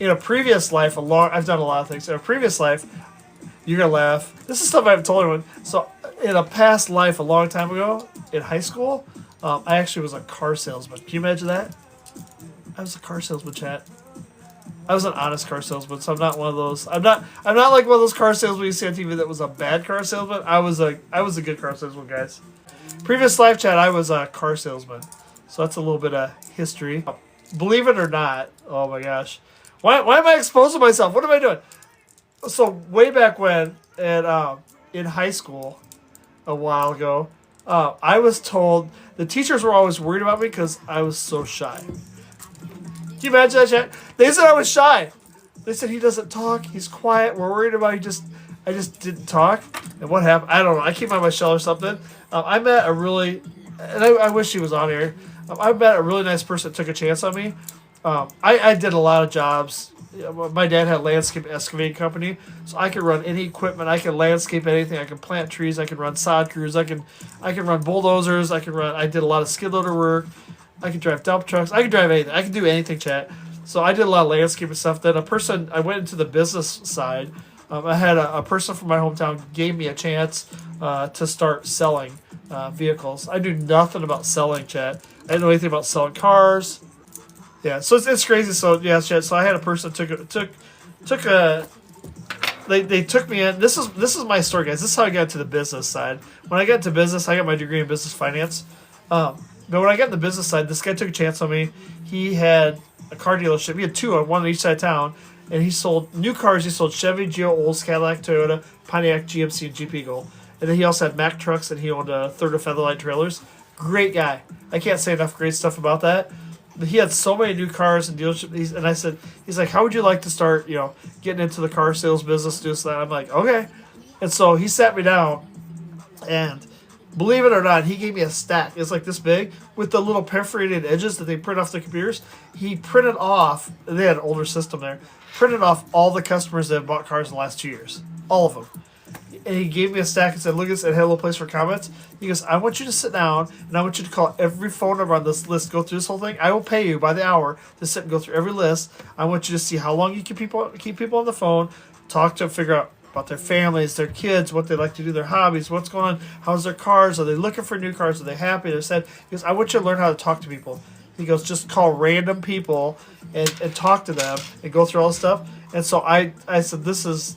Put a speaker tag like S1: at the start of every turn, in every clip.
S1: in a previous life, I've done a lot of things. In a previous life, you're going to laugh. This is stuff I haven't told anyone. So in a past life, a long time ago, in high school, I actually was a car salesman. Can you imagine that? I was a car salesman, chat. I was an honest car salesman, so I'm not one of those. I'm not like one of those car salesmen you see on TV that was a bad car salesman. I was a good car salesman, guys. Previous live chat, I was a car salesman. So that's a little bit of history. Believe it or not, oh my gosh. Why am I exposing myself? What am I doing? So way back when, in high school, a while ago, I was told, the teachers were always worried about me because I was so shy. Can you imagine that, chat? They said I was shy. They said he doesn't talk, he's quiet, we're worried about I just didn't talk. And what happened? I don't know. I came out of my shell or something. I met a really, and I wish he was on here. I met a really nice person that took a chance on me. I did a lot of jobs. My dad had a landscape excavating company, so I could run any equipment. I could landscape anything. I could plant trees. I could run sod crews. I could run bulldozers. I did a lot of skid loader work. I could drive dump trucks. I could drive anything. I could do anything, chat. So I did a lot of landscaping stuff. Then I went into the business side. I had a person from my hometown gave me a chance to start selling vehicles. I knew nothing about selling, chat. I didn't know anything about selling cars. Yeah, so it's crazy. So yeah, chat. So I had a person they took me in. This is my story, guys. This is how I got to the business side. When I got into business, I got my degree in business finance. But when I got in the business side, this guy took a chance on me. He had a car dealership. He had two on one on each side of town. And he sold new cars. He sold Chevy, Geo, Olds, Cadillac, Toyota, Pontiac, GMC, and Jeep Eagle. And then he also had Mack trucks, and he owned a third of Featherlight trailers. Great guy. I can't say enough great stuff about that. But he had so many new cars and dealerships. And I said, he's like, how would you like to start, getting into the car sales business, do that? I'm like, okay. And so he sat me down, and believe it or not, he gave me a stack. It's like this big with the little perforated edges that they print off the computers. He printed off, they had an older system there, printed off all the customers that have bought cars in the last 2 years. All of them. And he gave me a stack and said, look at this, and had a little place for comments. He goes, I want you to sit down, and I want you to call every phone number on this list, go through this whole thing. I will pay you by the hour to sit and go through every list. I want you to see how long you can keep people on the phone, talk to them, figure out about their families, their kids, what they like to do, their hobbies, what's going on, how's their cars, are they looking for new cars, are they happy, they're sad. He goes, I want you to learn how to talk to people. He goes, just call random people and talk to them and go through all this stuff. And so I said, this is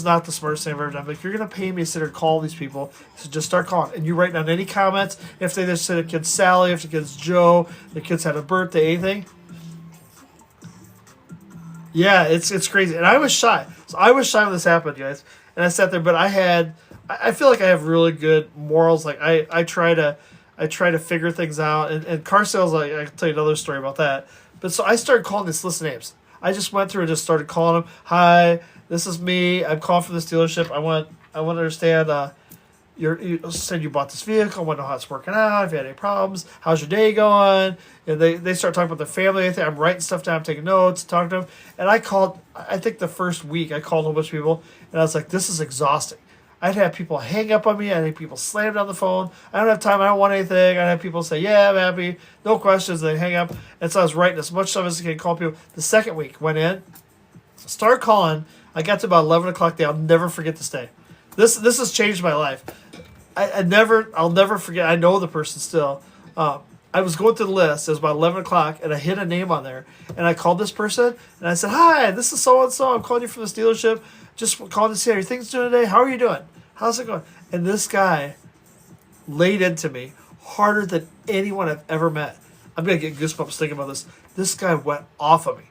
S1: not the smartest thing I've ever done. Like, you're going to pay me to sit here and call these people. So just start calling. And you write down any comments. If they just said a kid's Sally, if the kid's Joe, the kid's had a birthday, anything. Yeah, it's crazy. And I was shy. So I was shy when this happened, guys. And I sat there, but I feel like I have really good morals. Like, I try to figure things out. And car sales, I can tell you another story about that. But so I started calling this list of names. I just went through and just started calling them. Hi, this is me. I'm calling from this dealership. I want to understand. You said you bought this vehicle. I want to know how it's working out. If you had any problems, how's your day going? And they start talking about their family. I'm writing stuff down. I'm taking notes, talking to them. And I called. I think the first week I called a whole bunch of people, and I was like, this is exhausting. I'd have people hang up on me. I'd have people slam down the phone. I don't have time. I don't want anything. I'd have people say, yeah, I'm happy. No questions. They hang up. And so I was writing as much stuff as I could, call people. The second week, went in, started calling. I got to about 11 o'clock day. I'll never forget this day. This has changed my life. I'll never forget. I know the person still. I was going through the list. It was about 11 o'clock, and I hit a name on there. And I called this person, and I said, hi, this is so-and-so. I'm calling you from this dealership. Just calling to see how your thing's doing today. How are you doing? How's it going? And this guy laid into me harder than anyone I've ever met. I'm going to get goosebumps thinking about this. This guy went off of me.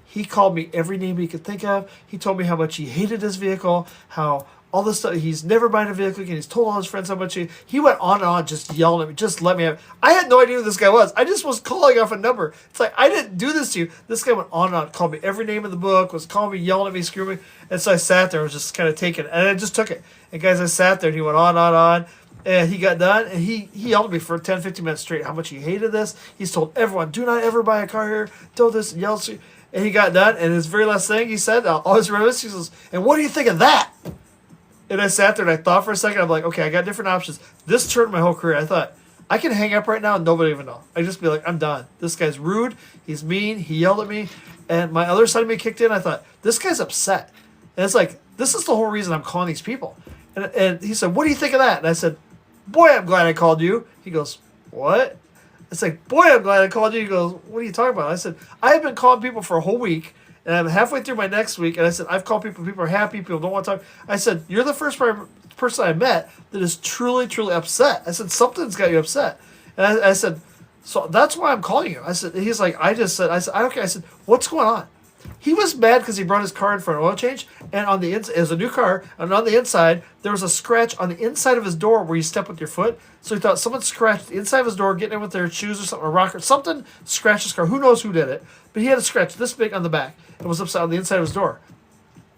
S1: He called me every name he could think of. He told me how much he hated his vehicle, how all this stuff, he's never buying a vehicle again. He's told all his friends how much he went on and on, just yelling at me, just let me have it. I had no idea who this guy was. I just was calling off a number. It's like, I didn't do this to you. This guy went on and on, called me every name in the book, was calling me, yelling at me, screaming. And so I sat there and was just kind of taking it. And I just took it. And guys, I sat there and he went on and on. And he got done, and he yelled at me for 10, 15 minutes straight how much he hated this. He's told everyone, do not ever buy a car here. Do this, and yells at you. And he got done, and his very last thing he said, I'll always remember this, he says, and what do you think of that? And I sat there and I thought for a second. I'm like, okay, I got different options. This turned my whole career. I thought, I can hang up right now and nobody even know. I just be like, I'm done. This guy's rude. He's mean. He yelled at me. And my other side of me kicked in. I thought, this guy's upset. And it's like, this is the whole reason I'm calling these people. And he said, what do you think of that? And I said, boy, I'm glad I called you. He goes, what? It's like, boy, I'm glad I called you. He goes, what are you talking about? I said, I have been calling people for a whole week, and I'm halfway through my next week. And I said, I've called people. People are happy. People don't want to talk. I said, you're the first person I met that is truly, truly upset. I said, something's got you upset. And I said, so that's why I'm calling you. I said, he's like, I said, I don't care. I said, what's going on? He was mad because he brought his car in for an oil change, and on the inside, it was a new car, and on the inside, there was a scratch on the inside of his door where you step with your foot. So he thought someone scratched the inside of his door, getting in with their shoes or something, a rock or something, scratched his car. Who knows who did it? But he had a scratch this big on the back and was upside on the inside of his door.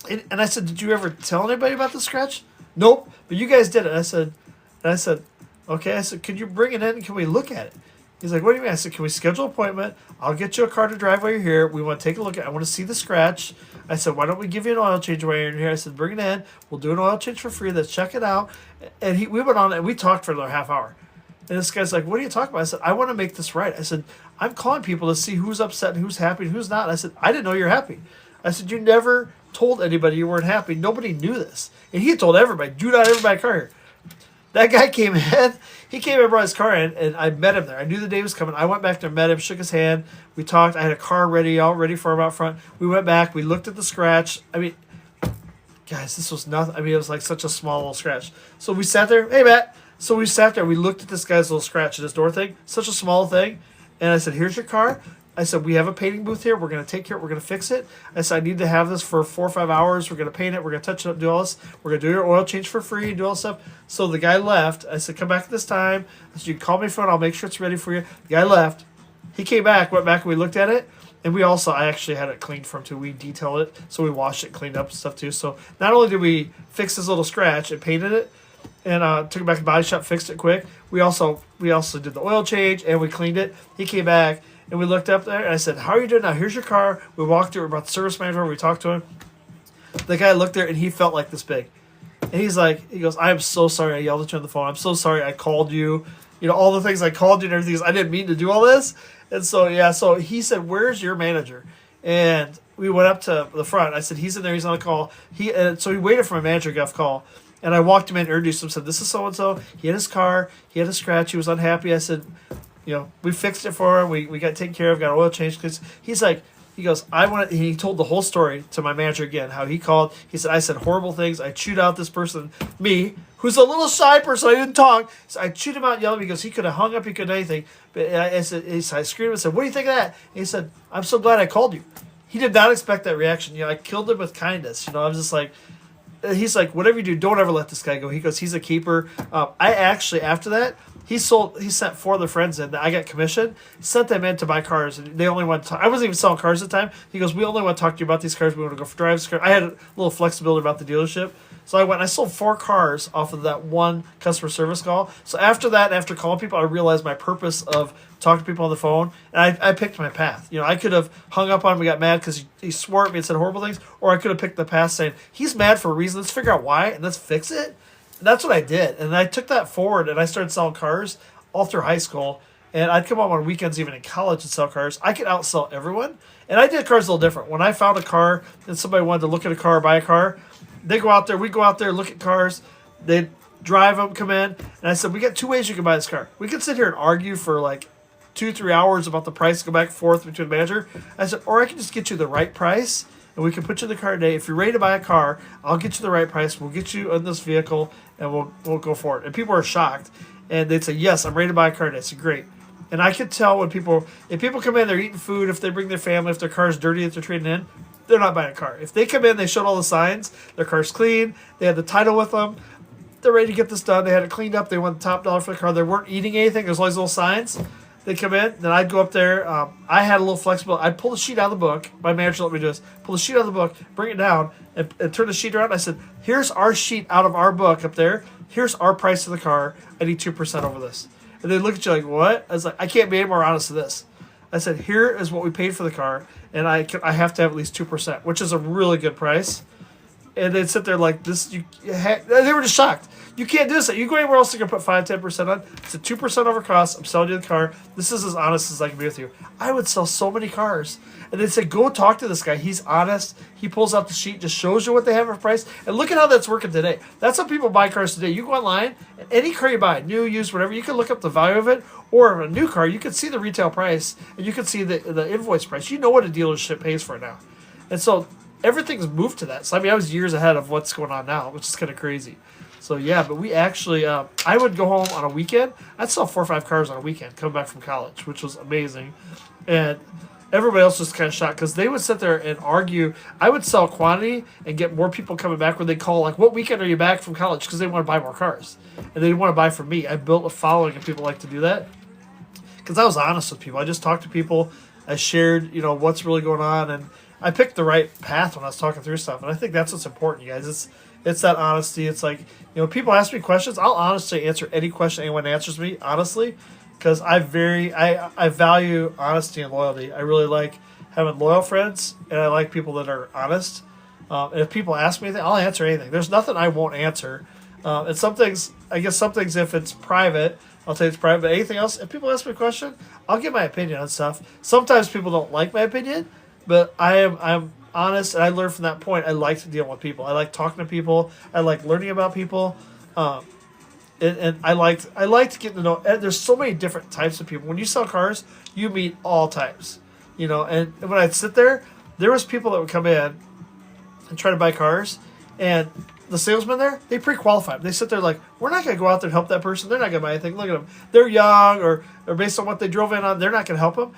S1: And I said, did you ever tell anybody about the scratch? Nope, but you guys did it. And I said, okay. I said, could you bring it in and can we look at it? He's like, what do you mean? I said, can we schedule an appointment? I'll get you a car to drive while you're here. We want to take a look at it. I want to see the scratch. I said, why don't we give you an oil change while you're here? I said, bring it in. We'll do an oil change for free. Let's check it out. And we went on and we talked for another half hour. And this guy's like, what are you talking about? I said, I want to make this right. I said, I'm calling people to see who's upset and who's happy and who's not. And I said, I didn't know you're happy. I said, you never told anybody you weren't happy. Nobody knew this. And he had told everybody, do not ever buy a car here. That guy came in. He came and brought his car in, and I met him there. I knew the day was coming. I went back there, met him, shook his hand. We talked. I had a car ready, all ready for him out front. We went back. We looked at the scratch. I mean, guys, this was nothing. I mean, it was like such a small little scratch. So we sat there. Hey, Matt. So we sat there. We looked at this guy's little scratch in his door thing. Such a small thing. And I said, here's your car. I said, we have a painting booth here. We're going to take care of it. We're going to fix it. I said, I need to have this for 4 or 5 hours. We're going to paint it. We're going to touch it up, do all this. We're going to do your oil change for free, do all this stuff. So the guy left. I said, come back at this time. I said, you can call me phone. I'll make sure it's ready for you. The guy left. He came back, went back, and we looked at it. And we also, I actually had it cleaned for him too. We detailed it. So we washed it, cleaned up and stuff too. So not only did we fix this little scratch and painted it, and took it back to the body shop, fixed it quick. We also did the oil change, and we cleaned it. He came back. And we looked up there, and I said, how are you doing now? Here's your car. We walked through. We brought the service manager over. We talked to him. The guy looked there, and he felt like this big. And he goes, I am so sorry I yelled at you on the phone. I'm so sorry I called you. You know, all the things I called you and everything. I didn't mean to do all this. And so, yeah, so he said, where's your manager? And we went up to the front. I said, he's in there. He's on a call. So he waited for my manager to get off call. And I walked him in, introduced him, said, this is so-and-so. He had his car. He had a scratch. He was unhappy. I said, you know, we fixed it for him. We got taken care of, got an oil change. Because he goes, he told the whole story to my manager again, how he called. He said, I said horrible things. I chewed out this person, me, who's a little shy person. I didn't talk. So I chewed him out and yelled because he could have hung up. He could have anything. But I screamed and said, what do you think of that? And he said, I'm so glad I called you. He did not expect that reaction. You know, I killed him with kindness. You know, I was just like, he's like, whatever you do, don't ever let this guy go. He goes, he's a keeper. I actually, after that, he sent 4 other friends in. I got commission, sent them in to buy cars, and they only want to talk. I wasn't even selling cars at the time. He goes, we only want to talk to you about these cars. We want to go for drives. I had a little flexibility about the dealership. So I went and I sold 4 cars off of that one customer service call. So after that, after calling people, I realized my purpose of talking to people on the phone, and I picked my path. You know, I could have hung up on him and got mad because he swore at me and said horrible things, or I could have picked the path saying, he's mad for a reason. Let's figure out why, and let's fix it. And that's what I did. And I took that forward, and I started selling cars all through high school. And I'd come up on weekends, even in college, and sell cars. I could outsell everyone. And I did cars a little different. When I found a car and somebody wanted to look at a car or buy a car, we'd go out there, look at cars. They'd drive them, come in. And I said, we got 2 ways you can buy this car. We could sit here and argue for like 2-3 hours about the price, go back and forth between the manager. I said, or I can just get you the right price, and we can put you in the car today. If you're ready to buy a car, I'll get you the right price. We'll get you in this vehicle, and we'll go for it. And people are shocked. And they'd say, yes, I'm ready to buy a car today. I said, great. And I could tell if people come in, they're eating food, if they bring their family, if their car's dirty, if they're trading in, they're not buying a car. If they come in, they showed all the signs, their car's clean, they had the title with them, they're ready to get this done, they had it cleaned up, they want the top dollar for the car, they weren't eating anything, there's all these little signs. They come in, then I'd go up there, I had a little flexible, I'd pull the sheet out of the book, my manager let me do this, pull the sheet out of the book, bring it down, and turn the sheet around. I said, here's our sheet out of our book up there, here's our price of the car, I need 2% over this. And they look at you like, what? I was like, I can't be any more honest than this. I said, here is what we paid for the car, and I have to have at least 2%, which is a really good price. And they'd sit there like this. They were just shocked. You can't do this. You go anywhere else, you're going to put 5-10% on. It's a 2% over cost. I'm selling you the car. This is as honest as I can be with you. I would sell so many cars. And they'd say, go talk to this guy. He's honest. He pulls out the sheet, just shows you what they have for price. And look at how that's working today. That's how people buy cars today. You go online, and any car you buy, new, used, whatever, you can look up the value of it. Or a new car, you can see the retail price, and you can see the invoice price. You know what a dealership pays for it now. And so everything's moved to that. So, I mean, I was years ahead of what's going on now, which is kind of crazy. So, yeah, but we actually, I would go home on a weekend. I'd sell 4 or 5 cars on a weekend coming back from college, which was amazing. And everybody else was kind of shocked because they would sit there and argue. I would sell quantity and get more people coming back when they call, like, what weekend are you back from college? Because they want to buy more cars. And they want to buy from me. I built a following of people like to do that because I was honest with people. I just talked to people. I shared, what's really going on. And I picked the right path when I was talking through stuff. And I think that's what's important, you guys. It's that honesty. It's like, people ask me questions. I'll honestly answer any question anyone answers me, honestly, because I value honesty and loyalty. I really like having loyal friends, and I like people that are honest. And if people ask me anything, I'll answer anything. There's nothing I won't answer. And some things, if it's private, I'll tell you it's private. But anything else, if people ask me a question, I'll give my opinion on stuff. Sometimes people don't like my opinion, but I'm honest, and I learned from that point. I like to deal with people. I like talking to people. I like learning about people. And I like to get to know. And there's so many different types of people. When you sell cars, you meet all types. And when I'd sit there was people that would come in and try to buy cars, and the salesman there, they pre-qualify them. They sit there like, we're not going to go out there and help that person. They're not going to buy anything. Look at them. They're young, or based on what they drove in on, they're not going to help them.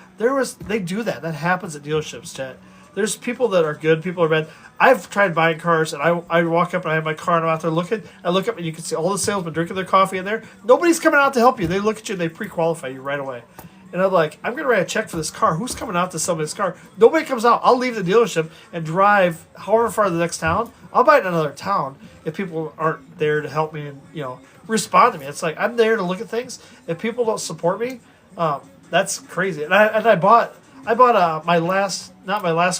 S1: They do that. That happens at dealerships, Chet. There's people that are good, people are bad. I've tried buying cars, and I walk up and I have my car, and I'm out there looking. I look up, and you can see all the salesmen drinking their coffee in there. Nobody's coming out to help you. They look at you, and they pre-qualify you right away. And I'm like, I'm going to write a check for this car. Who's coming out to sell me this car? Nobody comes out. I'll leave the dealership and drive however far to the next town. I'll buy it in another town if people aren't there to help me and, respond to me. It's like, I'm there to look at things. If people don't support me, that's crazy. And I bought not my last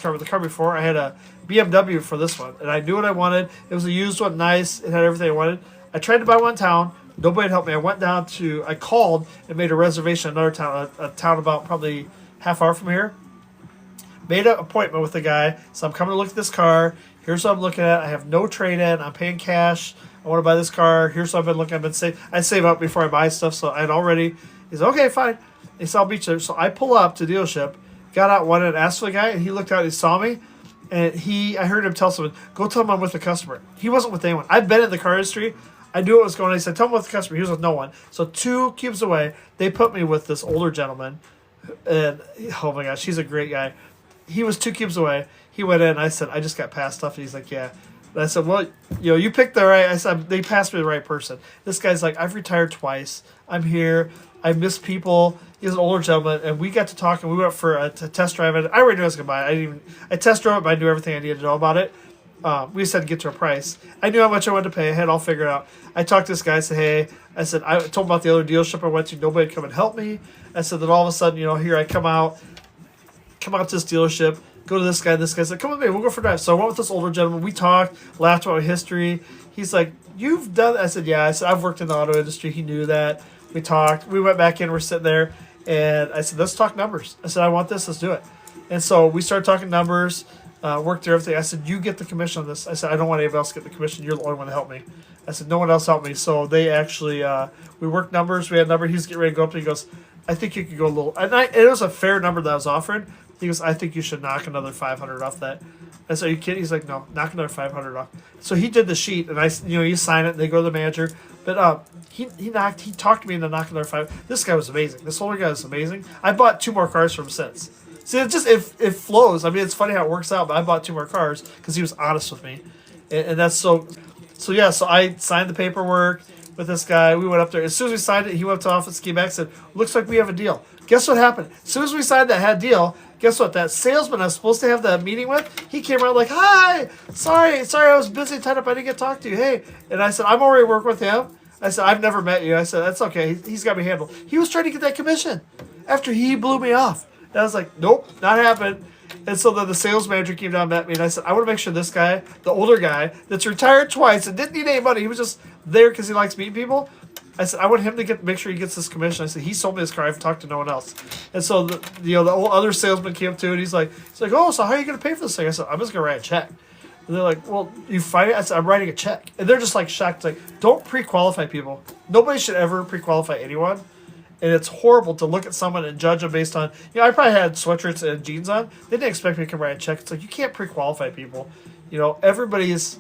S1: car, but the car before. I had a BMW for this one, and I knew what I wanted. It was a used one, nice. It had everything I wanted. I tried to buy one in town. Nobody helped me. I called and made a reservation in another town, a town about probably half hour from here. Made an appointment with the guy. So I'm coming to look at this car. Here's what I'm looking at. I have no trade-in. I'm paying cash. I want to buy this car. Here's what I've been looking at. I save up before I buy stuff, so I'd already. He's okay, fine. He said, I'll beat you there. So I pull up to the dealership, got out, wanted to ask for the guy, and he looked out and he saw me. And I heard him tell someone, go tell him I'm with the customer. He wasn't with anyone. I've been in the car industry. I knew what was going on. He said, tell him with the customer. He was with no one. So 2 cubes away, they put me with this older gentleman. And, oh my gosh, he's a great guy. He was 2 cubes away. He went in. I said, I just got passed stuff. And he's like, yeah. And I said, well, you picked the right. I said, they passed me the right person. This guy's like, I've retired twice. I'm here. I miss people. He's an older gentleman, and we got to talk, and we went for a test drive. And I already knew I was going to buy it. I test drove it, but I knew everything I needed to know about it. We just had to get to a price. I knew how much I wanted to pay. I had it all figured out. I talked to this guy. I said, hey. I told him about the other dealership I went to. Nobody would come and help me. I said, then all of a sudden, here I come out to this dealership, go to this guy. This guy said, come with me. We'll go for a drive. So I went with this older gentleman. We talked, laughed about my history. He's like, you've done that? I said, yeah. I said, I've worked in the auto industry. He knew that. We talked. We went back in. We're sitting there. And I said, let's talk numbers. I said, I want this. Let's do it. And so we started talking numbers, worked through everything. I said, you get the commission on this. I said, I don't want anybody else to get the commission. You're the only one to help me. I said, no one else helped me. So they actually, we worked numbers. We had a number. He was getting ready to go up. And he goes, I think you could go a little. And it was a fair number that I was offering. He goes, I think you should knock another 500 off that. I said, are you kidding? He's like, no, knock another 500 off. So he did the sheet, and you sign it, and they go to the manager. But he talked to me into knocking another 5. This guy was amazing. This older guy was amazing. I bought 2 more cars from him since. See, it flows. I mean, it's funny how it works out, but I bought 2 more cars because he was honest with me. And that's so yeah, so I signed the paperwork with this guy. We went up there. As soon as we signed it, he went up to the office, came back, and said, looks like we have a deal. Guess what happened? As soon as we signed that deal, guess what? That salesman I was supposed to have the meeting with, he came around like, hi, sorry, I was busy, tied up, I didn't get to talk to you. Hey. And I said, I'm already working with him. I said, I've never met you. I said, that's okay. He's got me handled. He was trying to get that commission after he blew me off. And I was like, nope, not happening. And so then the sales manager came down and met me, and I said, I want to make sure this guy, the older guy, that's retired twice and didn't need any money, he was just there because he likes meeting people. I said, I want him to make sure he gets this commission. I said, he sold me this car. I've talked to no one else. And so the old other salesman came up too, and he's like, oh, so how are you going to pay for this thing? I said, I'm just going to write a check. And they're like, well, you find it? I said, I'm writing a check. And they're just like shocked. Like, don't pre-qualify people. Nobody should ever pre-qualify anyone. And it's horrible to look at someone and judge them based on, I probably had sweatshirts and jeans on. They didn't expect me to come write a check. It's like, you can't pre-qualify people. Everybody's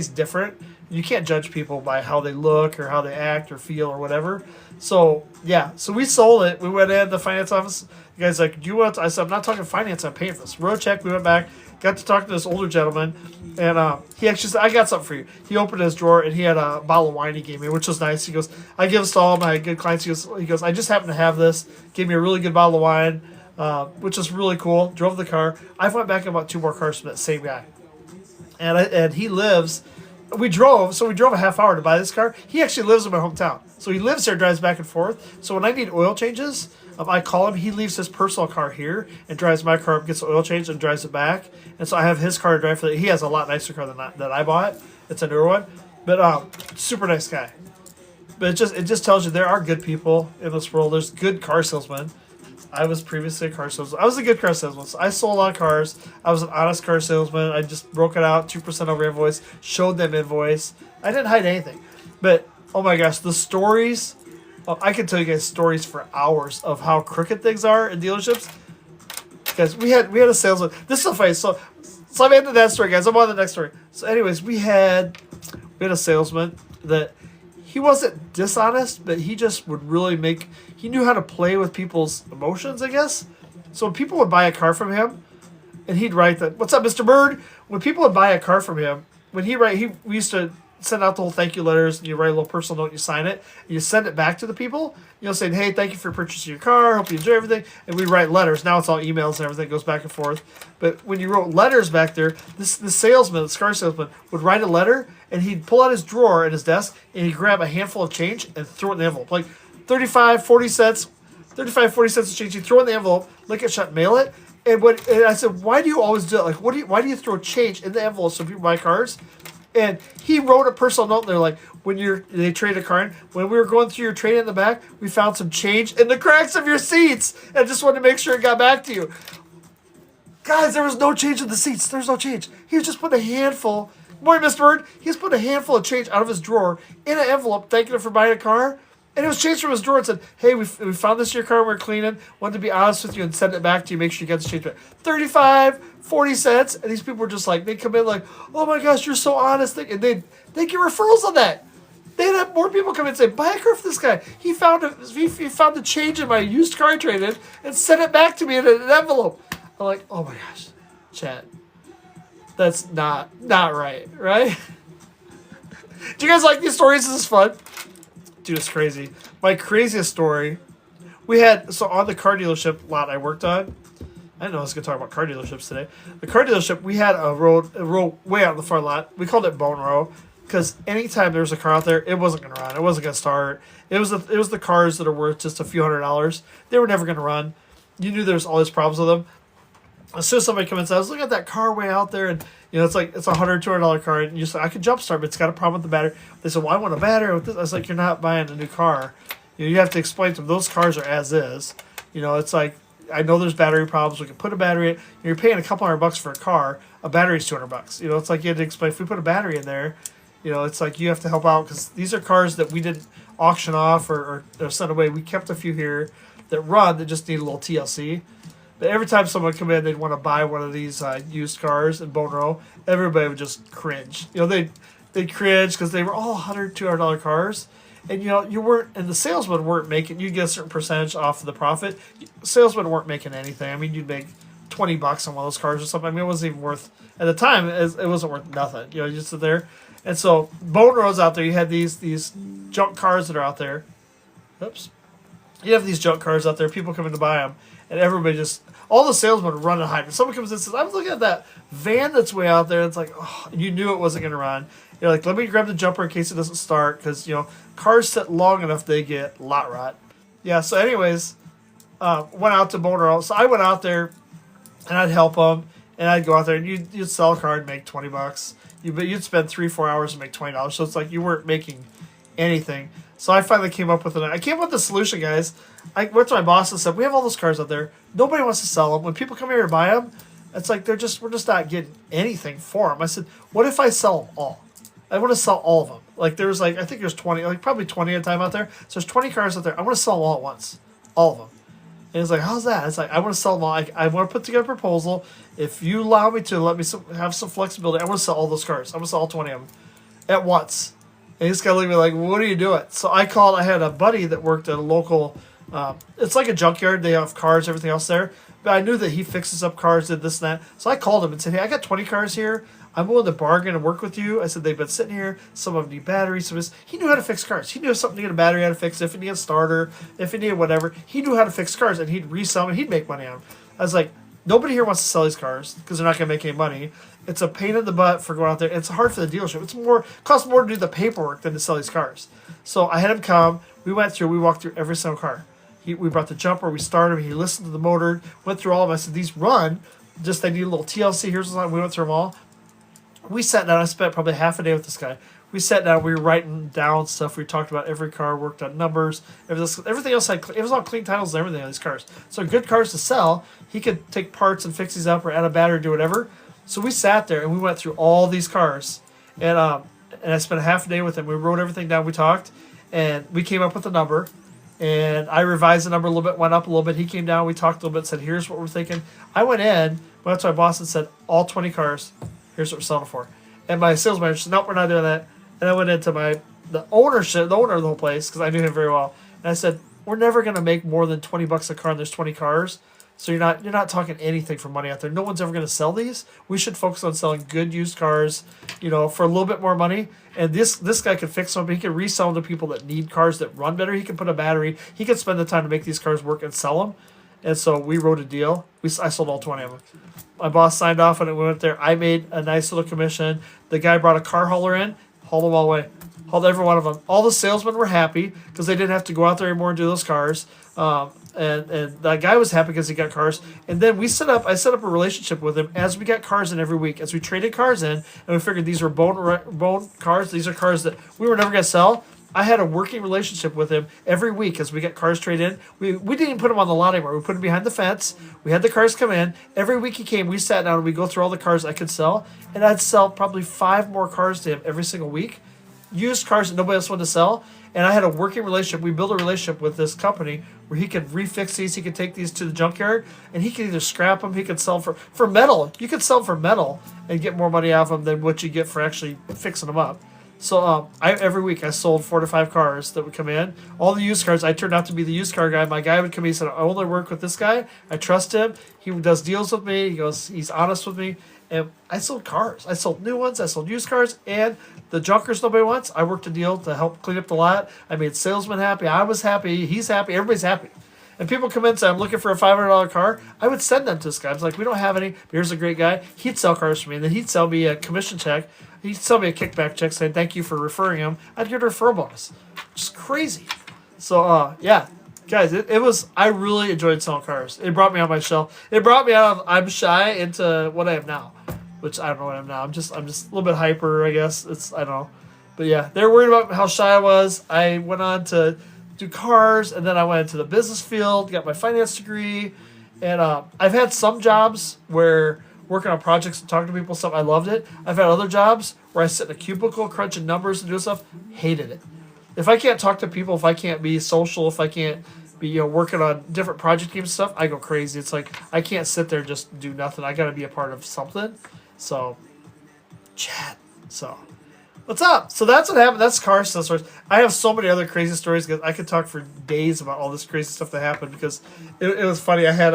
S1: different. You can't judge people by how they look or how they act or feel or whatever. So, yeah. So we sold it. We went in the finance office. The guy's like, do you want to? I said, I'm not talking finance. I'm paying for this. Wrote a check. We went back. Got to talk to this older gentleman. And he actually said, I got something for you. He opened his drawer, and he had a bottle of wine he gave me, which was nice. He goes, I give this to all my good clients. He goes, I just happen to have this. Gave me a really good bottle of wine, which is really cool. Drove the car. I went back and bought 2 more cars from that same guy. And he lives... We drove a half hour to buy this car. He actually lives in my hometown. So he lives there, drives back and forth. So when I need oil changes, I call him. He leaves his personal car here and drives my car up, gets the oil changed, and drives it back. And so I have his car to drive for that. He has a lot nicer car than that I bought. It's a newer one. But super nice guy. But it just tells you there are good people in this world. There's good car salesmen. I was previously a car salesman. I was a good car salesman. So I sold a lot of cars. I was an honest car salesman. I just broke it out, 2% over invoice, showed them invoice. I didn't hide anything. But, oh my gosh, the stories, I can tell you guys stories for hours of how crooked things are in dealerships. Guys, we had a salesman. This is so funny. So I'm into that story, guys. I'm on the next story. So anyways, we had a salesman that he wasn't dishonest, but he just would really he knew how to play with people's emotions, I guess. So when people would buy a car from him, and he'd write that, "What's up, Mr. Bird?" When people would buy a car from him, we used to send out the whole thank you letters, and you write a little personal note, and you sign it, and you send it back to the people, saying, hey, thank you for purchasing your car, hope you enjoy everything, and we write letters. Now it's all emails and everything goes back and forth. But when you wrote letters back there, the salesman, the car salesman, would write a letter, and he'd pull out his drawer at his desk, and he'd grab a handful of change and throw it in the envelope. Like 40 cents of change. He'd throw it in the envelope, lick it shut, mail it. And I said, why do you always do it? Like, why do you throw change in the envelope so people buy cars? And he wrote a personal note there, like, they traded a car in, when we were going through your trade in the back, we found some change in the cracks of your seats, and just wanted to make sure it got back to you. Guys, there was no change in the seats. There's no change. He was just put a handful, morning, Mr. Bird, he just put a handful of change out of his drawer in an envelope, thanking him for buying a car. And it was changed from his drawer and said, hey, we found this in your car, we're cleaning, wanted to be honest with you and send it back to you, make sure you get the change back. 35, 40 cents, and these people were just like, they come in like, oh my gosh, you're so honest, and they get referrals on that. They'd have more people come in and say, buy a car for this guy. He found the change in my used car I traded and sent it back to me in an envelope. I'm like, oh my gosh, Chad, that's not right? Do you guys like these stories? This is fun. Dude, it's crazy. My craziest story, on the car dealership lot I worked on, I didn't know I was going to talk about car dealerships today. The car dealership, we had a row way out in the far lot. We called it Bone Row because anytime there was a car out there, it wasn't going to run. It wasn't going to start. It was the cars that are worth just a few $100s. They were never going to run. You knew there was all these problems with them. As soon as somebody comes in and says, I was looking at that car way out there, and it's a $100, $200 car, and you say, I could jumpstart, but it's got a problem with the battery. They said, well, I want a battery with this. I was like, you're not buying a new car. You have to explain to them, those cars are as is. It's like, I know there's battery problems. We can put a battery in. You're paying a couple $100 for a car. A battery's $200. It's like you had to explain, if we put a battery in there, it's like you have to help out because these are cars that we didn't auction off or send away. We kept a few here that run that just need a little TLC. But every time someone would come in, they'd want to buy one of these used cars in Bone Row. Everybody would just cringe. They'd cringe because they were all $100, $200 cars. And, you weren't, and the salesmen weren't making, you'd get a certain percentage off of the profit. Salesmen weren't making anything. I mean, you'd make $20 on one of those cars or something. I mean, it wasn't even worth, at the time, it wasn't worth nothing. You just sit there. And so, Bone Row's out there. You had these junk cars that are out there. Oops. You have these junk cars out there. People come in to buy them. And everybody all the salesmen run and hide. When someone comes in and says, I'm looking at that van that's way out there. It's like, oh, and you knew it wasn't going to run. You're like, let me grab the jumper in case it doesn't start. Because, cars sit long enough, they get lot rot. Yeah, so anyways, went out to Bone Row. So I went out there, and I'd help them, and I'd go out there and you'd sell a car and make $20. But you'd spend 3-4 hours and make $20. So it's like you weren't making anything. So I finally came up with a solution, guys. I went to my boss and said, we have all those cars out there. Nobody wants to sell them. When people come here to buy them, it's like we're just not getting anything for them. I said, what if I sell them all? I want to sell all of them. Like there's I think there's 20, like probably 20 at a time out there. So there's 20 cars out there. I want to sell them all at once. All of them. And it's like, how's that? It's like, I want to sell them all. I want to put together a proposal. If you allow me to, let me have some flexibility. I want to sell all those cars. I want to sell all 20 of them at once. And he's got to look at me like, what are you doing? So I had a buddy that worked at a local, it's like a junkyard. They have cars, everything else there. But I knew that he fixes up cars, did this and that. So I called him and said, hey, I got 20 cars here. I'm willing to bargain and work with you. I said, they've been sitting here. Some of them need batteries. He knew how to fix cars. He knew if something needed a battery, how to fix it. If it needed a starter, if it needed whatever. He knew how to fix cars, and he'd resell them, and he'd make money on them. I was like, nobody here wants to sell these cars because they're not going to make any money. It's a pain in the butt for going out there. It's hard for the dealership. It costs more to do the paperwork than to sell these cars. So I had him come. We walked through every single car. We brought the jumper. We started him. He listened to the motor. Went through all of them. I said, these run. Just they need a little TLC. Here's what's on. We went through them all. We sat down. I spent probably half a day with this guy. We sat down. We were writing down stuff. We talked about every car. Worked on numbers. Everything else it was all clean titles and everything on these cars. So good cars to sell. He could take parts and fix these up or add a battery, do whatever. So we sat there and we went through all these cars, and I spent a half a day with him. We wrote everything down. We talked, and we came up with a number. And I revised the number a little bit, went up a little bit. He came down. We talked a little bit. Said, "Here's what we're thinking." I went up to my boss and said, "All 20 cars. Here's what we're selling for." And my sales manager said, "Nope, we're not doing that." And I went into the owner of the whole place because I knew him very well. And I said, "We're never going to make more than $20 a car, and there's 20 cars. So you're not talking anything for money out there. No one's ever going to sell these. We should focus on selling good used cars, for a little bit more money. And this guy could fix them. He could resell them to people that need cars that run better. He could put a battery. He could spend the time to make these cars work and sell them." And so we wrote a deal. I sold all 20 of them. My boss signed off on it. We went there. I made a nice little commission. The guy brought a car hauler in, hauled them all away. Hauled every one of them. All the salesmen were happy because they didn't have to go out there anymore and do those cars. And that guy was happy because he got cars. And then I set up a relationship with him as we got cars in every week, as we traded cars in, and we figured these were bone cars. These are cars that we were never going to sell. I had a working relationship with him every week as we got cars traded in. We didn't even put them on the lot anymore. We put them behind the fence. We had the cars come in. Every week he came, we sat down and we go through all the cars I could sell. And I'd sell probably 5 more cars to him every single week. Used cars that nobody else wanted to sell. And I had a working relationship. We built a relationship with this company where he could refix these. He could take these to the junkyard, and he could either scrap them. He could sell them for metal. You could sell them for metal and get more money out of them than what you get for actually fixing them up. So every week I sold 4 to 5 cars that would come in. All the used cars, I turned out to be the used car guy. My guy would come in. He said, "I only work with this guy. I trust him. He does deals with me." He goes, "He's honest with me." And I sold cars. I sold new ones. I sold used cars. And the junkers nobody wants, I worked a deal to help clean up the lot. I made Salesman happy. I was happy. He's happy. Everybody's happy. And people come in and say, "I'm looking for a $500 car." I would send them to this guy. I was like, "We don't have any, but here's a great guy." He'd sell cars for me. And then he'd sell me a commission check. He'd sell me a kickback check saying, "Thank you for referring him." I'd get a referral bonus. Just crazy. So, yeah. Guys, it was, I really enjoyed selling cars. It brought me on my shell. It brought me out of I'm shy into what I am now. Which I don't know what I am now. I'm just a little bit hyper, I guess. I don't know. But yeah, they were worried about how shy I was. I went on to do cars, and then I went into the business field, got my finance degree, and I've had some jobs where working on projects and talking to people, stuff, I loved it. I've had other jobs where I sit in a cubicle crunching numbers and doing stuff, hated it. If I can't talk to people, if I can't be social, if I can't be working on different project teams and stuff, I go crazy. It's like I can't sit there and just do nothing. I got to be a part of something. So, chat. So, what's up? So that's what happened. That's car stuff stories. I have so many other crazy stories because I could talk for days about all this crazy stuff that happened because it was funny. I had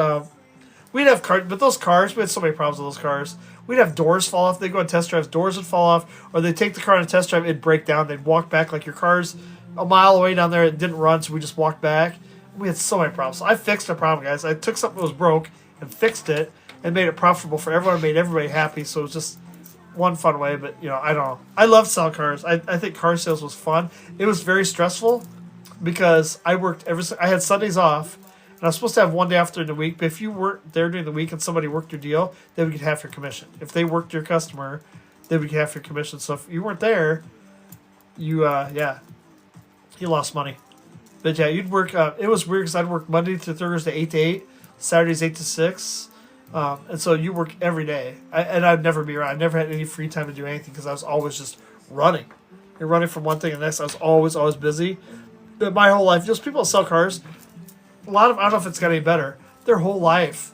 S1: we'd have cars, but those cars, we had so many problems with those cars. We'd have doors fall off. They'd go on test drives, doors would fall off, or they'd take the car on a test drive, it'd break down. They'd walk back like your car's a mile away down there. It didn't run, so we just walked back. We had so many problems. So I fixed a problem, guys. I took something that was broke and fixed it and made it profitable for everyone, made everybody happy. So it was just one fun way, but I don't know. I love selling cars. I think car sales was fun. It was very stressful because I worked I had Sundays off, And I was supposed to have 1 day off during the week, but if you weren't there during the week and somebody worked your deal, they would get half your commission. If they worked your customer, they would get half your commission. So if you weren't there, you lost money. But yeah, you'd work. It was weird because I'd work Monday to Thursday 8 to 8, Saturdays 8 to 6, and so you work every day. And I'd never be around. I never had any free time to do anything because I was always just running. You're running from one thing to the next. I was always busy. But my whole life, just people that sell cars. I don't know if it's got any better. Their whole life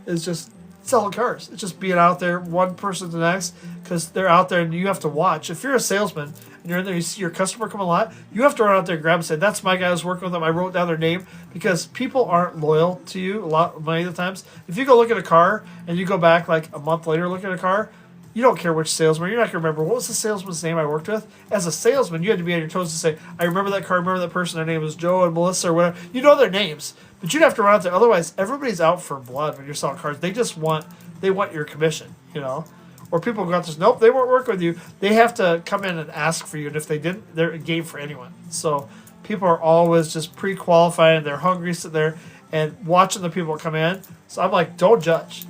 S1: is just selling cars. It's just being out there, one person to the next, because they're out there and you have to watch. If you're a salesman and you're in there, you see your customer come a lot, you have to run out there and grab and say, that's my guy I was working with them. I wrote down their name, because people aren't loyal to you many of the times. If you go look at a car and you go back like a month later, look at a car, you don't care which salesman. You're not going to remember, what was the salesman's name I worked with? As a salesman, you had to be on your toes to say, I remember that car, I remember that person, their name was Joe and Melissa or whatever. You know their names, but you'd have to run out there. Otherwise, everybody's out for blood when you're selling cars. They want your commission, Or people go out there, nope, they won't work with you. They have to come in and ask for you, and if they didn't, they're a game for anyone. So people are always just pre-qualifying. They're hungry, sitting there and watching the people come in. So I'm like, don't judge.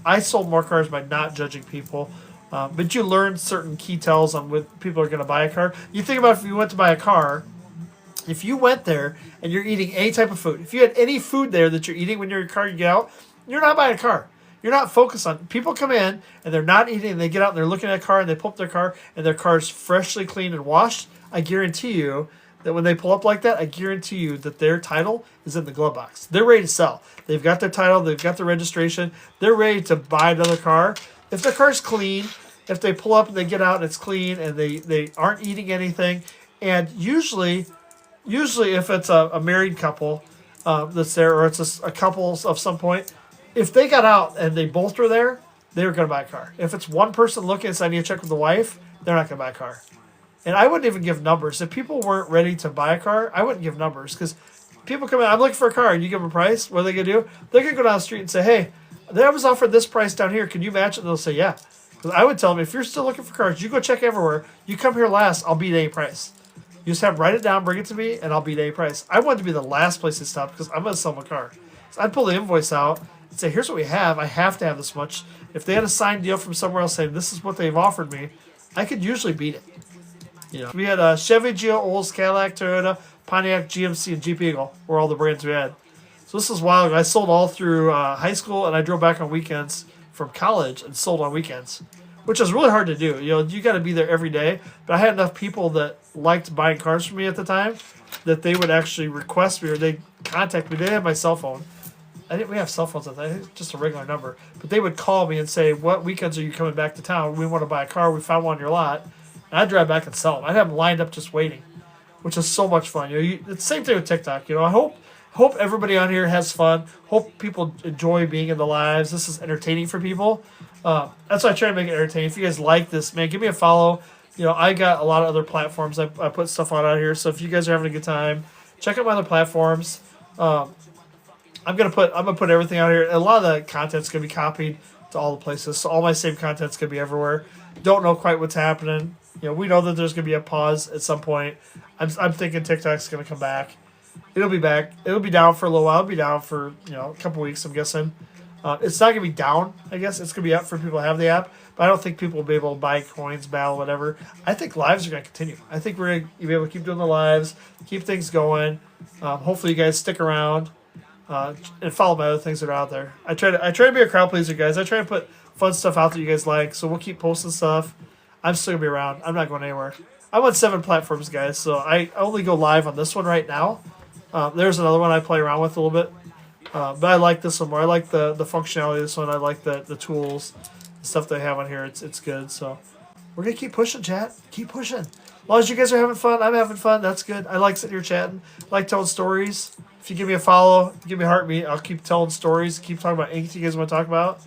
S1: I sold more cars by not judging people. But you learn certain key tells on when people are going to buy a car. You think about if you went to buy a car, if you went there and you're eating any type of food, if you had any food there that you're eating when you're in your car, you get out, you're not buying a car. You're not focused on. People come in and they're not eating and they get out and they're looking at a car and they pull up their car and their car's freshly cleaned and washed. I guarantee you that when they pull up like that, I guarantee you that their title is in the glove box. They're ready to sell. They've got their title. They've got their registration. They're ready to buy another car. If their car's clean, if they pull up and they get out and it's clean and they aren't eating anything, and usually if it's a married couple that's there, or it's a couple of some point, if they got out and they both were there, they were going to buy a car. If it's one person looking and saying, I need to check with the wife, they're not going to buy a car. And I wouldn't even give numbers. If people weren't ready to buy a car, I wouldn't give numbers, because people come in, I'm looking for a car, and you give them a price, what are they going to do? They're going to go down the street and say, hey, I was offered this price down here. Can you match it? And they'll say, yeah. Because I would tell them, if you're still looking for cars, you go check everywhere. You come here last, I'll beat any price. You just have to write it down, bring it to me, and I'll beat any price. I want to be the last place to stop because I'm going to sell my car. So I'd pull the invoice out and say, here's what we have. I have to have this much. If they had a signed deal from somewhere else saying, this is what they've offered me, I could usually beat it. We had Chevy, Geo, Olds, Cadillac, Toyota, Pontiac, GMC, and Jeep Eagle were all the brands we had. So this is a while ago. I sold all through high school, and I drove back on weekends from college and sold on weekends, which is really hard to do. You got to be there every day. But I had enough people that liked buying cars from me at the time that they would actually request me, or they'd contact me. They didn't have my cell phone. We have cell phones at that time, just a regular number. But they would call me and say, what weekends are you coming back to town? We want to buy a car. We found one on your lot. And I'd drive back and sell them. I'd have them lined up just waiting, which is so much fun. It's the same thing with TikTok. I hope everybody on here has fun. Hope people enjoy being in the lives. This is entertaining for people. That's why I try to make it entertaining. If you guys like this, man, give me a follow. I got a lot of other platforms. I put stuff on out here. So if you guys are having a good time, check out my other platforms. I'm gonna put everything out here. A lot of the content's gonna be copied to all the places. So all my same content's gonna be everywhere. Don't know quite what's happening. We know that there's gonna be a pause at some point. I'm thinking TikTok's gonna come back. It'll be back. It'll be down for a little while. It'll be down for a couple weeks, I'm guessing. It's not gonna be down. I guess it's gonna be up for people to have the app, but I don't think people will be able to buy coins, battle, whatever. I think lives are gonna continue. I think we're gonna be able to keep doing the lives, keep things going. Hopefully, you guys stick around and follow my other things that are out there. I try to be a crowd pleaser, guys. I try to put fun stuff out that you guys like. So we'll keep posting stuff. I'm still gonna be around. I'm not going anywhere. I'm on 7 platforms, guys. So I only go live on this one right now. There's another one I play around with a little bit. But I like this one more. I like the functionality of this one. I like the tools, the stuff they have on here. It's good. So we're going to keep pushing, chat. Keep pushing. As long as you guys are having fun, I'm having fun. That's good. I like sitting here chatting. I like telling stories. If you give me a follow, give me a heartbeat, I'll keep telling stories, keep talking about anything you guys want to talk about.